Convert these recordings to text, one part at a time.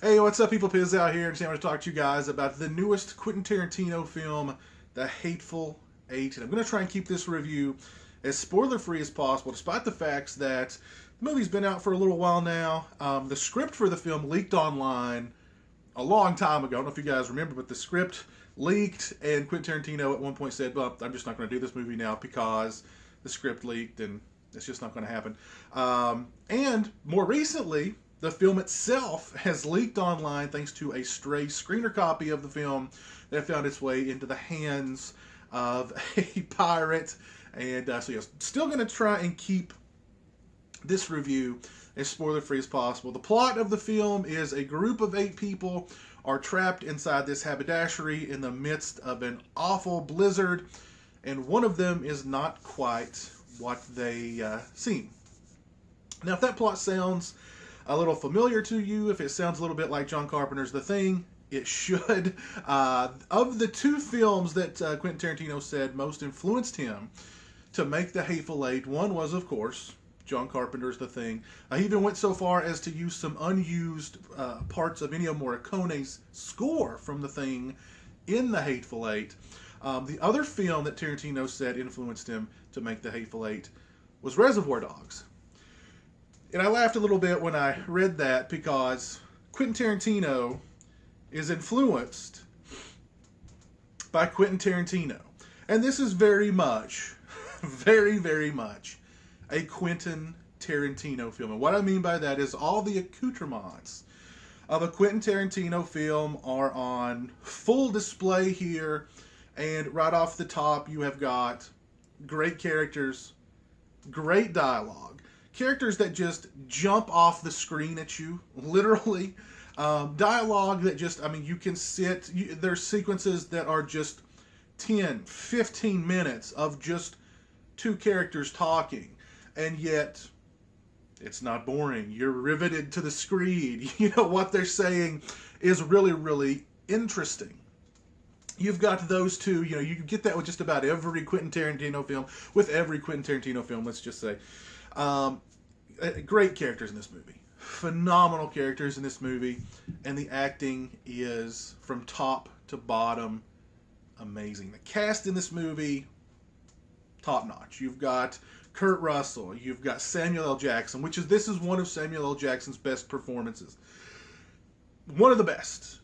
Hey, what's up, people? Piz out here, and today I want to talk to you guys about the newest Quentin Tarantino film, The Hateful Eight. And I'm going to try and keep this review as spoiler-free as possible, despite the facts that the movie's been out for a little while now. The script for the film leaked online a long time ago. I don't know if you guys remember, but the script leaked, and Quentin Tarantino at one point said, well, I'm just not going to do this movie now because the script leaked, and it's just not going to happen. And more recently, the film itself has leaked online thanks to a stray screener copy of the film that found its way into the hands of a pirate. And so, yes, still going to try and keep this review as spoiler-free as possible. The plot of the film is a group of 8 people are trapped inside this haberdashery in the midst of an awful blizzard, and one of them is not quite what they seem. Now, if that plot sounds a little familiar to you, if it sounds a little bit like John Carpenter's The Thing, it should. Of the 2 films that Quentin Tarantino said most influenced him to make The Hateful Eight, one was, of course, John Carpenter's The Thing. He even went so far as to use some unused parts of Ennio Morricone's score from The Thing in The Hateful Eight. The other film that Tarantino said influenced him to make The Hateful Eight was Reservoir Dogs. And I laughed a little bit when I read that because Quentin Tarantino is influenced by Quentin Tarantino. And this is very much, very, very much a Quentin Tarantino film. And what I mean by that is all the accoutrements of a Quentin Tarantino film are on full display here. And right off the top, you have got great characters, great dialogue. Characters that just jump off the screen at you, literally. Dialogue that just, you can sit. There's sequences that are just 10, 15 minutes of just 2 characters talking. And yet, it's not boring. You're riveted to the screen. You know, what they're saying is really, really interesting. You've got those 2, you get that with just about every Quentin Tarantino film. With every Quentin Tarantino film, let's just say. Great characters in this movie. Phenomenal characters in this movie. And the acting is, from top to bottom, amazing. The cast in this movie, top notch. You've got Kurt Russell. You've got Samuel L. Jackson, this is one of Samuel L. Jackson's best performances. One of the best.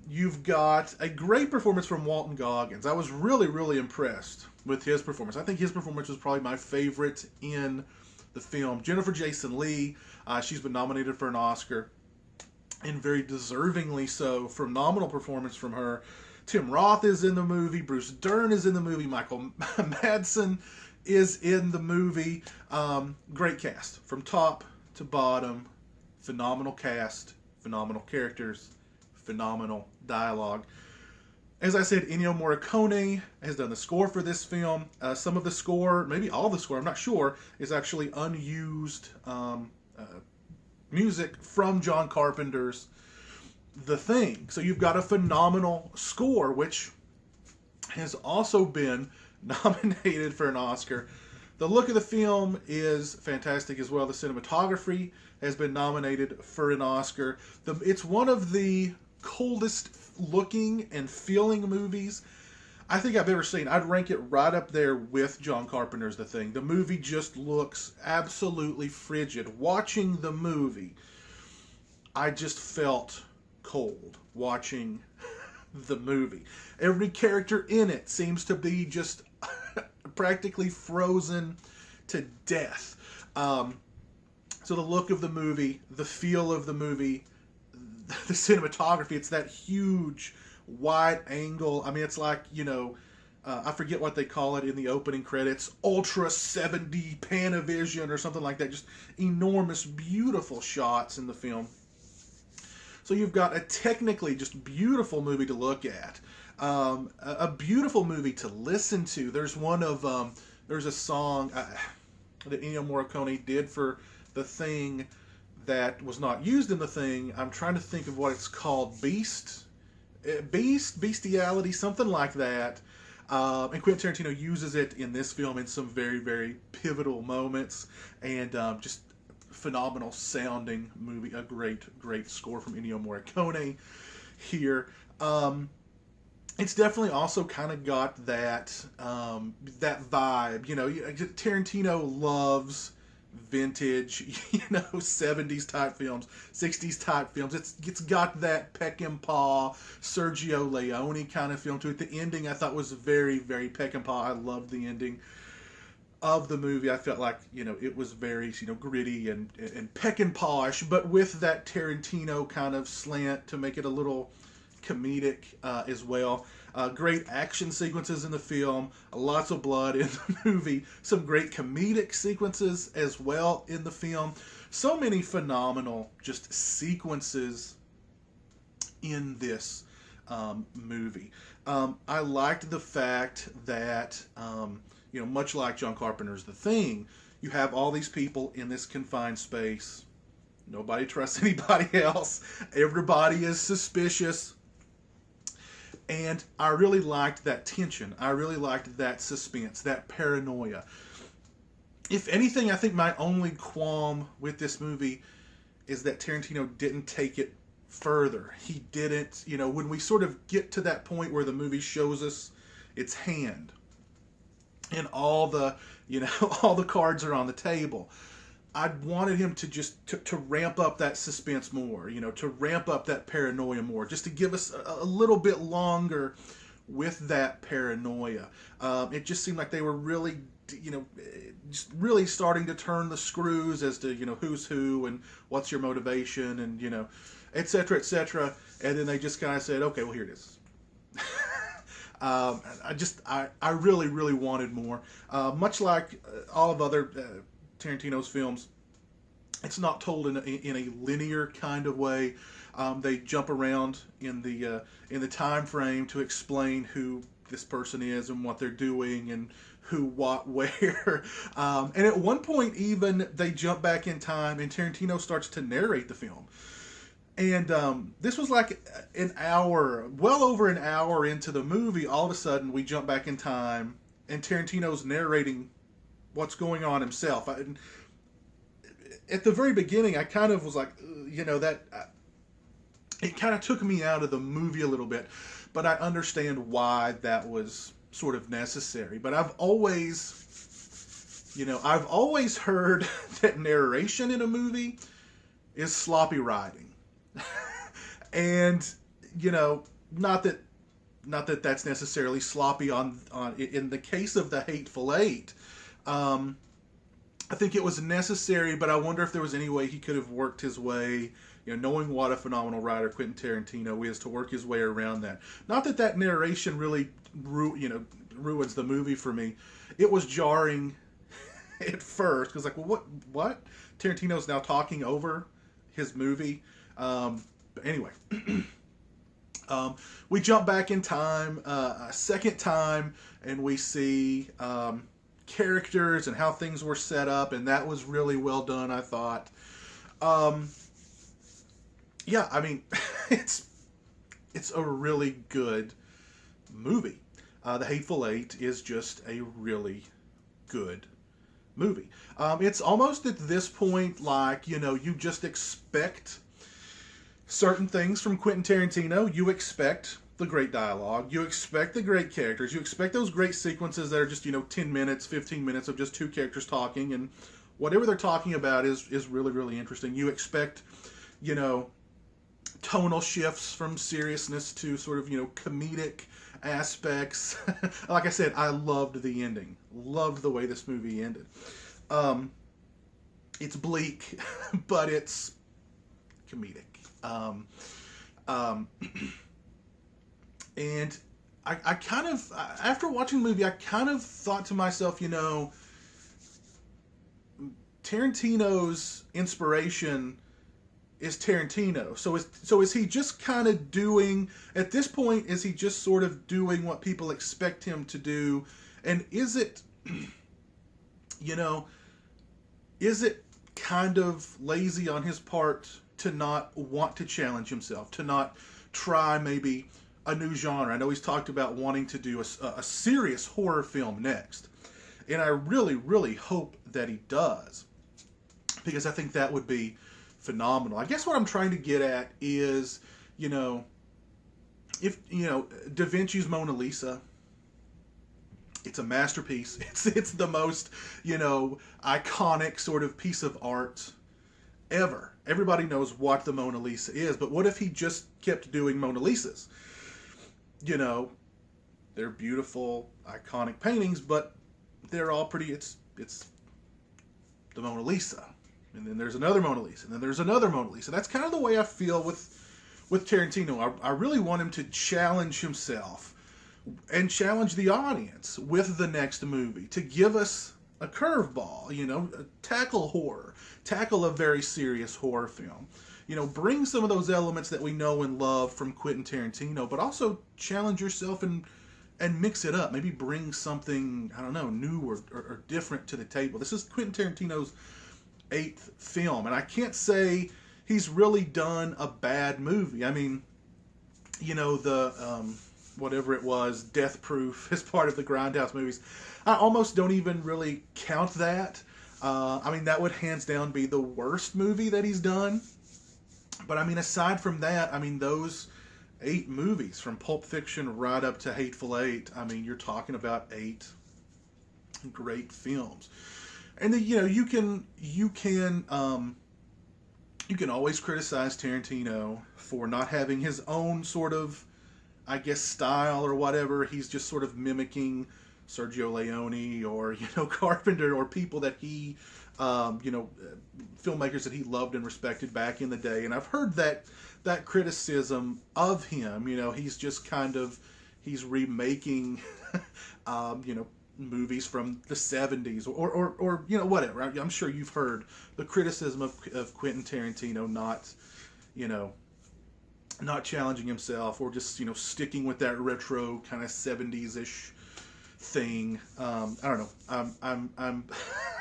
You've got a great performance from Walton Goggins. I was really, really impressed with his performance. I think his performance was probably my favorite in the film. Jennifer Jason Leigh, she's been nominated for an Oscar, and very deservingly so. Phenomenal performance from her. Tim Roth is in the movie. Bruce Dern is in the movie. Michael Madsen is in the movie. Great cast from top to bottom. Phenomenal cast. Phenomenal characters. Phenomenal dialogue. As I said, Ennio Morricone has done the score for this film. Some of the score, maybe all the score, I'm not sure, is actually unused music from John Carpenter's The Thing. So you've got a phenomenal score, which has also been nominated for an Oscar. The look of the film is fantastic as well. The cinematography has been nominated for an Oscar. It's one of the coldest looking and feeling movies I think I've ever seen. I'd rank it right up there with John Carpenter's The Thing. The movie just looks absolutely frigid. Watching the movie, I just felt cold watching the movie. Every character in it seems to be just practically frozen to death. So the look of the movie, the feel of the movie, the cinematography, it's that huge wide angle. It's like, I forget what they call it in the opening credits, Ultra 7D Panavision or something like that. Just enormous, beautiful shots in the film. So you've got a technically just beautiful movie to look at. A beautiful movie to listen to. There's there's a song that Ennio Morricone did for The Thing that was not used in The Thing. I'm trying to think of what it's called. Bestiality, something like that. And Quentin Tarantino uses it in this film in some very, very pivotal moments. And just phenomenal sounding movie. A great score from Ennio Morricone here. It's definitely also kind of got that vibe. You know, Tarantino loves vintage, 70s type films, 60s type films. It's got that Peckinpah, Sergio Leone kind of film to it. The ending I thought was very, very Peckinpah. I loved the ending of the movie. I felt like, it was very, gritty and Peckinpah-ish, but with that Tarantino kind of slant to make it a little comedic as well. Great action sequences in the film, lots of blood in the movie, some great comedic sequences as well in the film. So many phenomenal just sequences in this movie. I liked the fact that, much like John Carpenter's The Thing, you have all these people in this confined space. Nobody trusts anybody else. Everybody is suspicious. And I really liked that tension. I really liked that suspense, that paranoia. If anything, I think my only qualm with this movie is that Tarantino didn't take it further. He didn't, when we sort of get to that point where the movie shows us its hand and all the, all the cards are on the table, I wanted him to just to ramp up that suspense more, to ramp up that paranoia more, just to give us a little bit longer with that paranoia. It just seemed like they were really, just really starting to turn the screws as to, who's who and what's your motivation and, et cetera, et cetera. And then they just kind of said, okay, well, here it is. I really, really wanted more. Much like all of other Tarantino's films, it's not told in a linear kind of way. They jump around in the time frame to explain who this person is and what they're doing and who, what, where. And at one point, even they jump back in time and Tarantino starts to narrate the film. And this was like an hour, well over an hour into the movie. All of a sudden, we jump back in time and Tarantino's narrating what's going on himself. At the very beginning, I kind of was like, it kind of took me out of the movie a little bit, but I understand why that was sort of necessary. But I've always heard that narration in a movie is sloppy writing. And, not that that's necessarily sloppy on in the case of The Hateful Eight. I think it was necessary, but I wonder if there was any way he could have worked his way, knowing what a phenomenal writer Quentin Tarantino is, to work his way around that. Not that narration really, ruins the movie for me. It was jarring at first, because well, what? Tarantino's now talking over his movie. But anyway, we jump back in time a second time, and we see characters and how things were set up, and that was really well done, I thought. It's a really good movie. The Hateful Eight is just a really good movie. It's almost at this point like, you just expect certain things from Quentin Tarantino. You expect the great dialogue. You expect the great characters. You expect those great sequences that are just, 10 minutes, 15 minutes of just two characters talking, and whatever they're talking about is really, really interesting. You expect, tonal shifts from seriousness to sort of, comedic aspects. Like I said, I loved the ending. Loved the way this movie ended. It's bleak, but it's comedic. And I kind of, after watching the movie, I kind of thought to myself, Tarantino's inspiration is Tarantino. So is he just kind of doing, at this point, is he just sort of doing what people expect him to do? And is it, is it kind of lazy on his part to not want to challenge himself, to not try maybe a new genre? I know he's talked about wanting to do a serious horror film next, and I really, really hope that he does. because I think that would be phenomenal. I guess what I'm trying to get at is, if Da Vinci's Mona Lisa, it's a masterpiece. It's the most iconic sort of piece of art ever. Everybody knows what the Mona Lisa is, but what if he just kept doing Mona Lisas? They're beautiful, iconic paintings, but they're all pretty. It's the Mona Lisa, and then there's another Mona Lisa, and then there's another Mona Lisa. That's kind of the way I feel with Tarantino. I really want him to challenge himself and challenge the audience with the next movie, to give us a curveball, tackle horror, tackle a very serious horror film, bring some of those elements that we know and love from Quentin Tarantino, but also challenge yourself and mix it up. Maybe bring something, I don't know, new or different to the table. This is Quentin Tarantino's 8th film, and I can't say he's really done a bad movie. I mean, the whatever it was, Death Proof, is part of the Grindhouse movies. I almost don't even really count that. I mean, that would hands down be the worst movie that he's done. But I mean, aside from that, I mean, those 8 movies, from Pulp Fiction right up to Hateful Eight, I mean, you're talking about 8 great films. And then, you can always criticize Tarantino for not having his own sort of, I guess, style or whatever. He's just sort of mimicking Sergio Leone or, Carpenter, or people that he, filmmakers that he loved and respected back in the day. And I've heard that criticism of him. He's just he's remaking, movies from the 70s or whatever. I'm sure you've heard the criticism of Quentin Tarantino not challenging himself, or just sticking with that retro kind of 70s-ish thing. I don't know.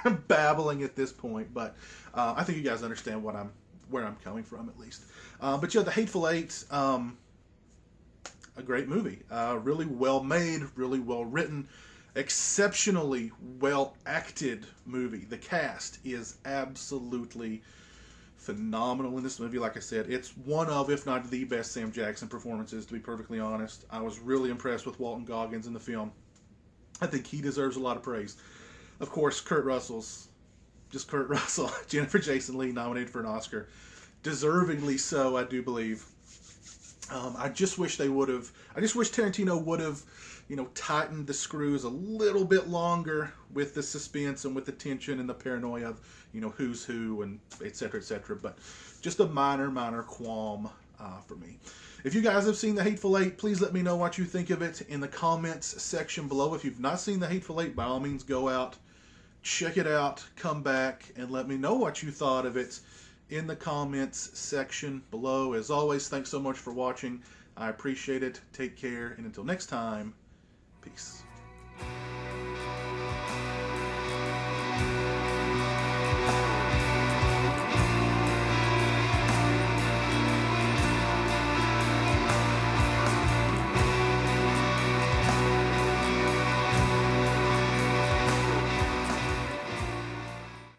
I'm babbling at this point, but I think you guys understand where I'm coming from, at least. But yeah, The Hateful Eight, a great movie. Really well made, really well written, exceptionally well acted movie. The cast is absolutely phenomenal in this movie. Like I said, it's one of, if not the best, Sam Jackson performances, to be perfectly honest. I was really impressed with Walton Goggins in the film. I think he deserves a lot of praise. Of course, Kurt Russell's just Kurt Russell. Jennifer Jason Leigh nominated for an Oscar. Deservingly so, I do believe. I just wish Tarantino would have, tightened the screws a little bit longer with the suspense and with the tension and the paranoia of, who's who and et cetera, but just a minor qualm for me. If you guys have seen The Hateful Eight, please let me know what you think of it in the comments section below. If you've not seen The Hateful Eight, by all means go out, check it out, come back, and let me know what you thought of it in the comments section below. As always, thanks so much for watching. I appreciate it. Take care, and until next time, peace.